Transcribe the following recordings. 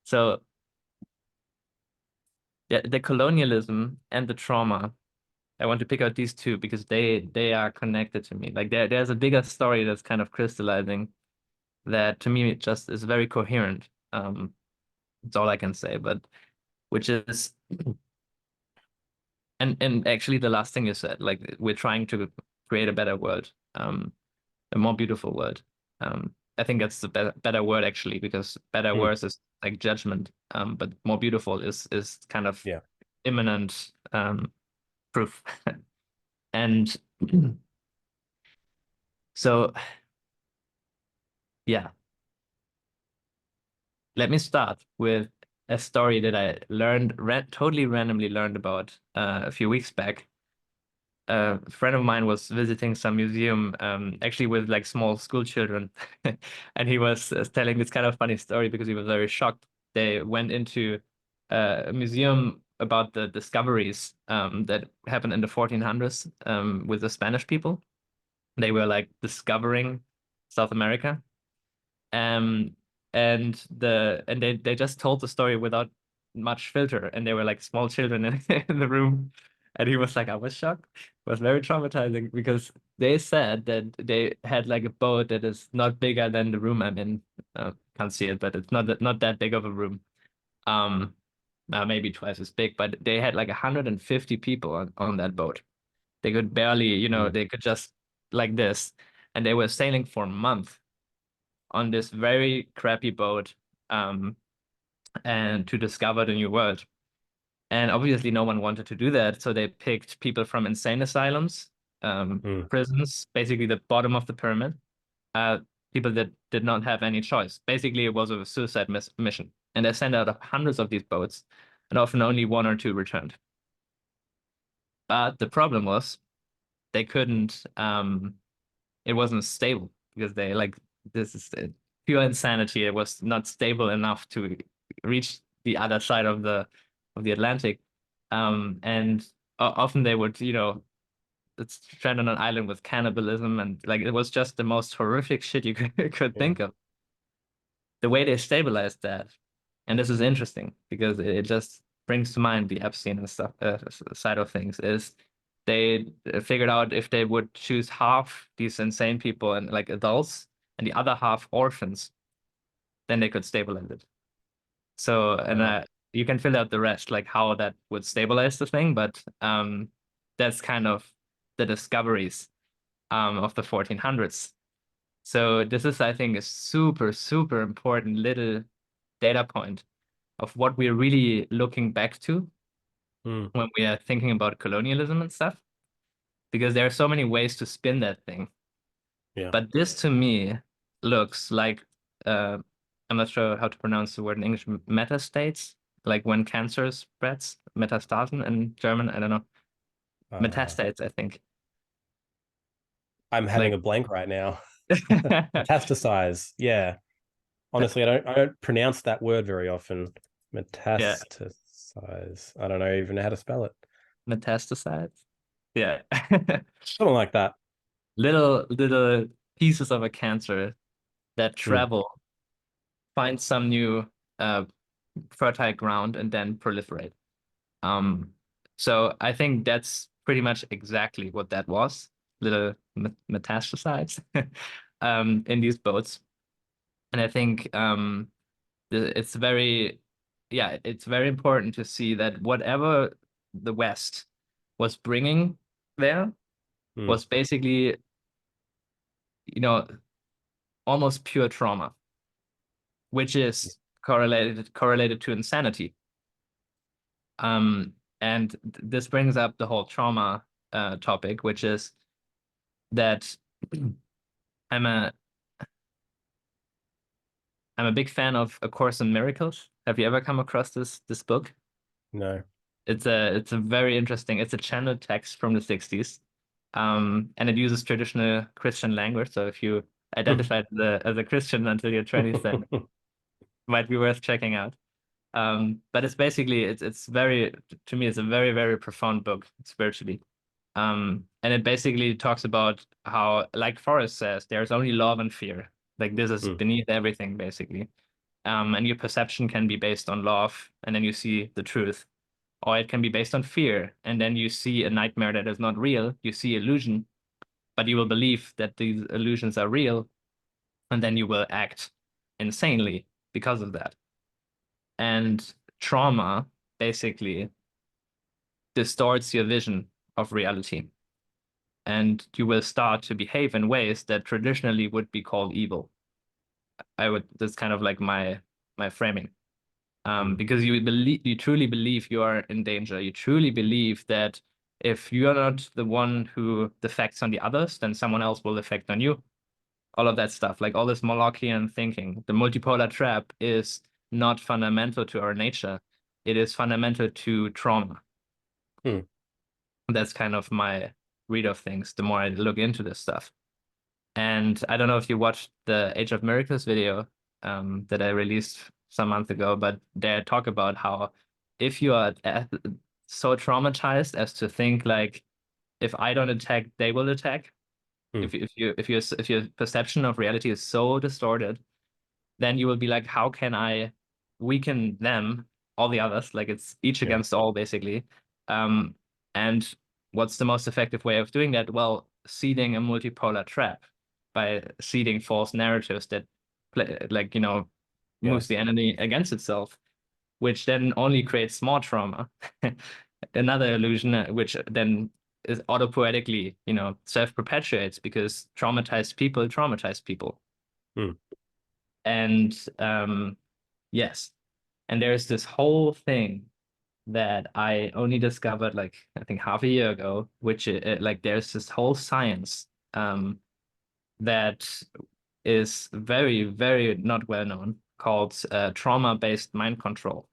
So yeah, the colonialism and the trauma. I want to pick out these two because they are connected to me. Like there's a bigger story that's kind of crystallizing that to me it just is very coherent. That's all I can say. But which is and actually the last thing you said, like we're trying to create a better world, a more beautiful world. I think that's the better word actually, because better Mm. words is like judgment. But more beautiful is kind of Yeah. imminent proof. And so yeah, let me start with a story that I totally randomly learned about a few weeks back. A friend of mine was visiting some museum, actually with like small school children, and he was telling this kind of funny story because he was very shocked. They went into a museum about the discoveries that happened in the 1400s with the Spanish people. They were like discovering South America. Um, and they just told the story without much filter, and they were like small children in the room, and he was like, I was shocked. It was very traumatizing because they said that they had like a boat that is not bigger than the room I'm in. Can't see it, but it's not that big of a room. Um, maybe twice as big, but they had like 150 people on that boat. They could barely, Mm. they could just like this, and they were sailing for a month on this very crappy boat, um, and to discover the new world. And obviously, no one wanted to do that, so they picked people from insane asylums, Mm. prisons, basically the bottom of the pyramid, uh, people that did not have any choice. Basically, it was a suicide mission, and they sent out hundreds of these boats, and often only one or two returned. But the problem was they couldn't. It wasn't stable because they like this is pure insanity. It was not stable enough to reach the other side of the Atlantic. And often they would, it's stranded on an island with cannibalism, and like it was just the most horrific shit you could Yeah. think of. The way they stabilized that, and this is interesting because it just brings to mind the Epstein and stuff side of things, is they figured out if they would choose half these insane people and like adults and the other half orphans, then they could stabilize it. So, and Wow. you can fill out the rest, like how that would stabilize the thing, but that's kind of the discoveries of the 1400s. So this is, I think, a super, super important little data point of what we're really looking back to Mm. when we are thinking about colonialism and stuff, because there are so many ways to spin that thing. Yeah. But this to me looks like uh, I'm not sure how to pronounce the word in English, metastates, like when cancer spreads, metastasen in German, I don't know, Uh, metastates, I think. I'm having Like a blank right now. Metastasize. Yeah. Honestly, I don't pronounce that word very often. yeah, Metastasize. I don't know even how to spell it. metastasites. Yeah. Something like that. Little pieces of a cancer that Mm. travel, find some new uh fertile ground and then proliferate. Um, so I think that's pretty much exactly what that was, little metastasites in these boats. And I think it's very, yeah, it's very important to see that whatever the West was bringing there Mm. was basically, you know, almost pure trauma, which is correlated to insanity. And this brings up the whole trauma topic, which is that I'm a I'm a big fan of A Course in Miracles. Have you ever come across this book? No. It's a very interesting. It's a channeled text from the 60s, and it uses traditional Christian language. So if you identify as a Christian until your 20s, then it might be worth checking out. But it's basically it's very to me it's a very very profound book spiritually. And it basically talks about how, like Forrest says, there's only love and fear. Like this is Mm. beneath everything, basically. And your perception can be based on love, and then you see the truth. Or it can be based on fear, and then you see a nightmare that is not real. You see illusion, but you will believe that these illusions are real, and then you will act insanely because of that. And trauma basically distorts your vision of reality, and you will start to behave in ways that traditionally would be called evil. That's kind of like my framing. Because you truly believe you are in danger. You truly believe that if you are not the one who defects on the others, then someone else will defect on you. All of that stuff, like all this Molochian thinking. The multipolar trap is not fundamental to our nature. It is fundamental to trauma. Mm. That's kind of my read of things, the more I look into this stuff. And I don't know if you watched the Age of Miracles video that I released some month ago, but they talk about how if you are so traumatized as to think like if I don't attack, they will attack. Mm. If your perception of reality is so distorted, then you will be like, how can I weaken them, all the others? Like it's each Yeah. against all, basically. Um, and what's the most effective way of doing that? Well, seeding a multipolar trap by seeding false narratives that play, like, moves Yes. the enemy against itself, which then only creates more trauma. Another illusion, which then is autopoetically, self-perpetuates because traumatized people traumatize people. Mm. And yes. And there's this whole thing that I only discovered like I think half a year ago, which like there's this whole science that is very, very not well known called trauma-based mind control,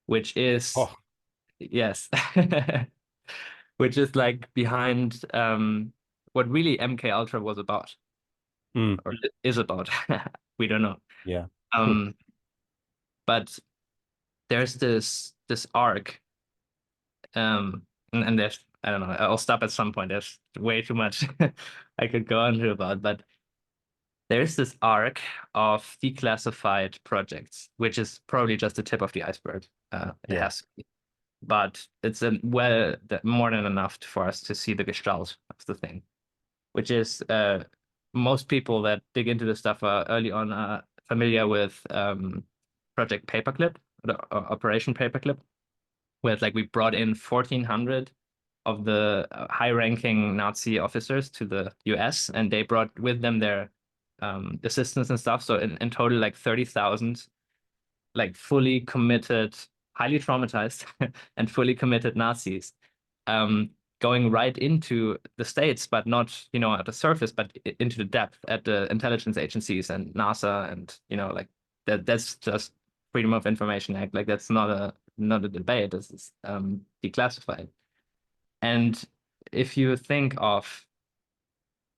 which is Oh. yes, which is like behind what really MK Ultra was about Mm. or is about. We don't know. Yeah. Um, but there's this arc and there's I don't know, I'll stop at some point. There's way too much I could go on to about, but there's this arc of declassified projects, which is probably just the tip of the iceberg. It Yeah. has to be. But it's more than enough for us to see the gestalt of the thing, which is most people that dig into this stuff early on are familiar with Project Paperclip, Operation Paperclip, where it's like we brought in 1,400 of the high-ranking Nazi officers to the US, and they brought with them their assistants and stuff. So in total, like 30,000, like fully committed, highly traumatized, and fully committed Nazis, um, going right into the States, but not, at the surface, but into the depth at the intelligence agencies and NASA, and like that's just Freedom of Information Act. Like that's not a debate. This is declassified. And if you think of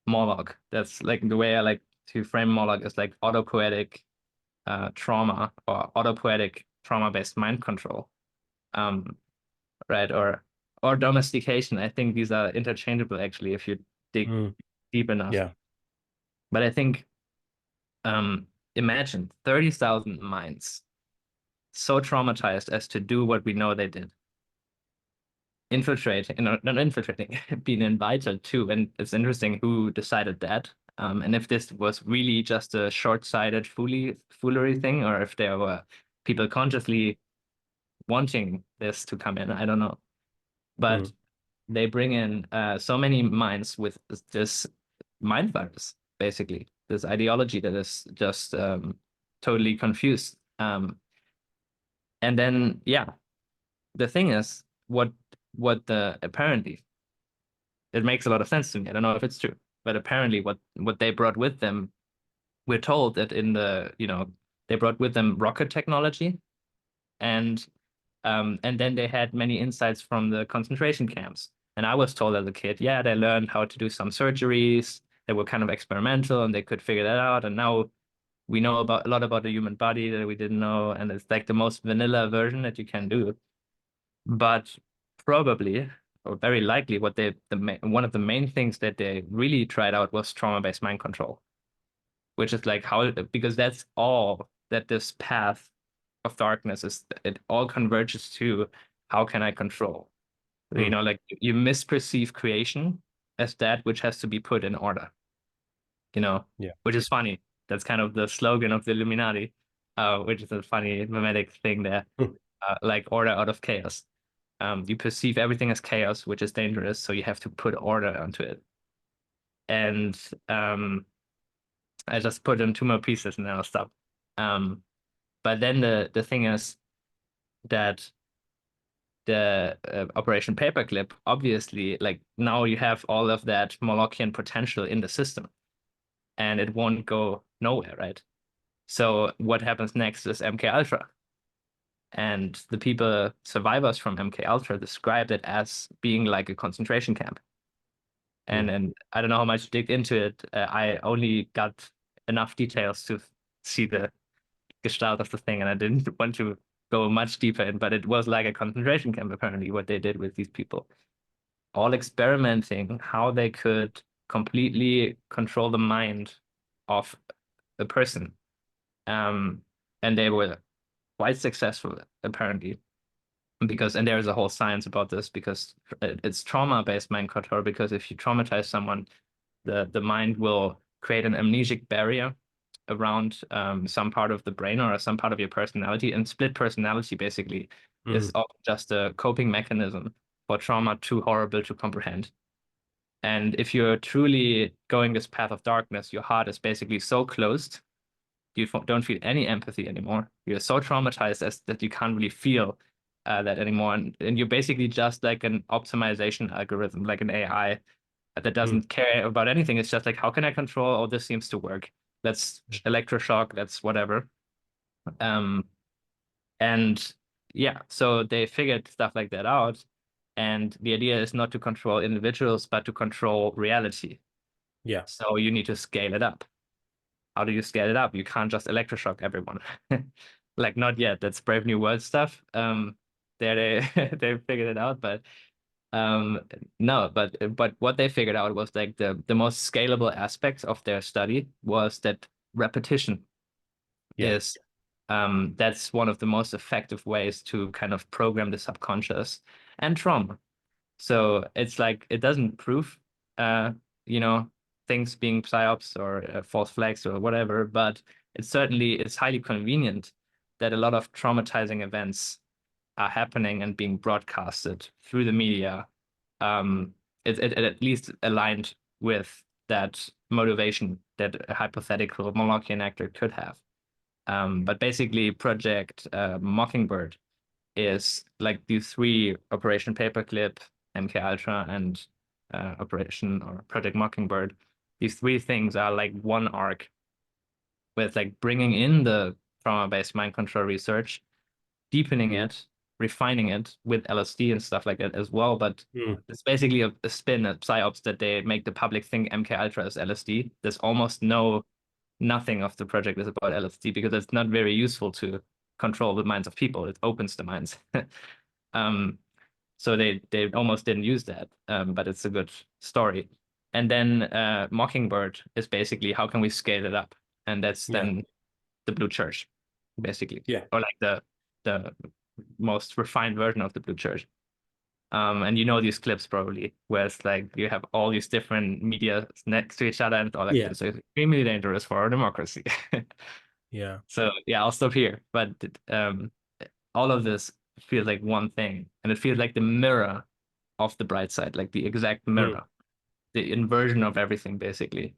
Moloch, that's like the way I like to frame Moloch is like autopoetic trauma or autopoetic trauma-based mind control, um, right? Or domestication. I think these are interchangeable actually if you dig Mm. deep enough. Yeah. But I think imagine 30,000 minds so traumatized as to do what we know they did. Infiltrating, not infiltrating, being invited to. And it's interesting who decided that. And if this was really just a short-sighted foolery thing, or if there were people consciously wanting this to come in, I don't know. But Mm. they bring in so many minds with this mind virus, basically, this ideology that is just totally confused. And then, yeah, the thing is, what the apparently it makes a lot of sense to me. I don't know if it's true, but apparently what they brought with them, we're told that they brought with them rocket technology and then they had many insights from the concentration camps. And I was told as a kid, yeah, they learned how to do some surgeries that were kind of experimental and they could figure that out. And now we know about a lot about the human body that we didn't know, and it's like the most vanilla version that you can do. But probably, or very likely, one of the main things that they really tried out was trauma-based mind control, which is like how because that's all that this path of darkness it all converges to how can I control? You know, like you misperceive creation as that which has to be put in order, you know, Yeah. which is funny. That's kind of the slogan of the Illuminati, which is a funny memetic thing there, like order out of chaos. You perceive everything as chaos, which is dangerous, so you have to put order onto it. And I just put in two more pieces and then I'll stop. Um, but then the thing is that the Operation Paperclip, obviously, like now you have all of that Molochian potential in the system, and it won't go nowhere, right? So what happens next is MK Ultra, and the people survivors from MK Ultra described it as being like a concentration camp. And I don't know how much dig into it. I only got enough details to see the gestalt of the thing, and I didn't want to go much deeper in, but it was like a concentration camp, apparently, what they did with these people. All experimenting how they could completely control the mind of a person. Um, and they were quite successful, apparently, because, and there is a whole science about this because it's trauma-based mind control, because if you traumatize someone, the mind will create an amnesic barrier around some part of the brain or some part of your personality. And split personality basically is just a coping mechanism for trauma too horrible to comprehend. And if you're truly going this path of darkness, your heart is basically so closed, you don't feel any empathy anymore. You're so traumatized that you can't really feel that anymore. And you're basically just like an optimization algorithm, like an AI that doesn't care about anything. It's just like, how can I control? Oh, this seems to work. Let's electroshock. That's whatever. Um, and yeah, so they figured stuff like that out. And the idea is not to control individuals, but to control reality. Yeah. So you need to scale it up. How do you scale it up? You can't just electroshock everyone. Like not yet. That's Brave New World stuff. There they they figured it out, but um, no, but what they figured out was like the most scalable aspect of their study was that repetition Yeah. is that's one of the most effective ways to kind of program the subconscious and trauma. So it's like it doesn't prove uh you know things being psyops or false flags or whatever, but it's highly convenient that a lot of traumatizing events are happening and being broadcasted through the media. um, it at least aligned with that motivation that a hypothetical Molochian actor could have. But basically, Project Mockingbird is like the three Operation Paperclip, MK Ultra, and Operation or Project Mockingbird. These three things are like one arc with like bringing in the trauma-based mind control research, deepening it, refining it with LSD and stuff like that as well. But it's basically a spin, a psyops that they make the public think MK Ultra is LSD. There's almost nothing of the project is about LSD because it's not very useful to control the minds of people. It opens the minds. Um, so they almost didn't use that, but it's a good story. And then Mockingbird is basically how can we scale it up, and that's Yeah. then the Blue Church, basically, Yeah. or like the most refined version of the Blue Church. And you know these clips probably, where it's like you have all these different media next to each other and all like Yeah. that. So it's extremely dangerous for our democracy. Yeah. So yeah, I'll stop here. But all of this feels like one thing, and it feels like the mirror of the bright side, like the exact mirror, the inversion of everything, basically.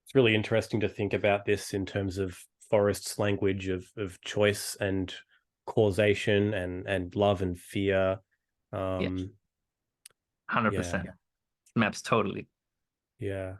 It's really interesting to think about this in terms of Forrest's language of choice and causation and love and fear. Yeah, Yeah. 100%. Maps totally. Yeah.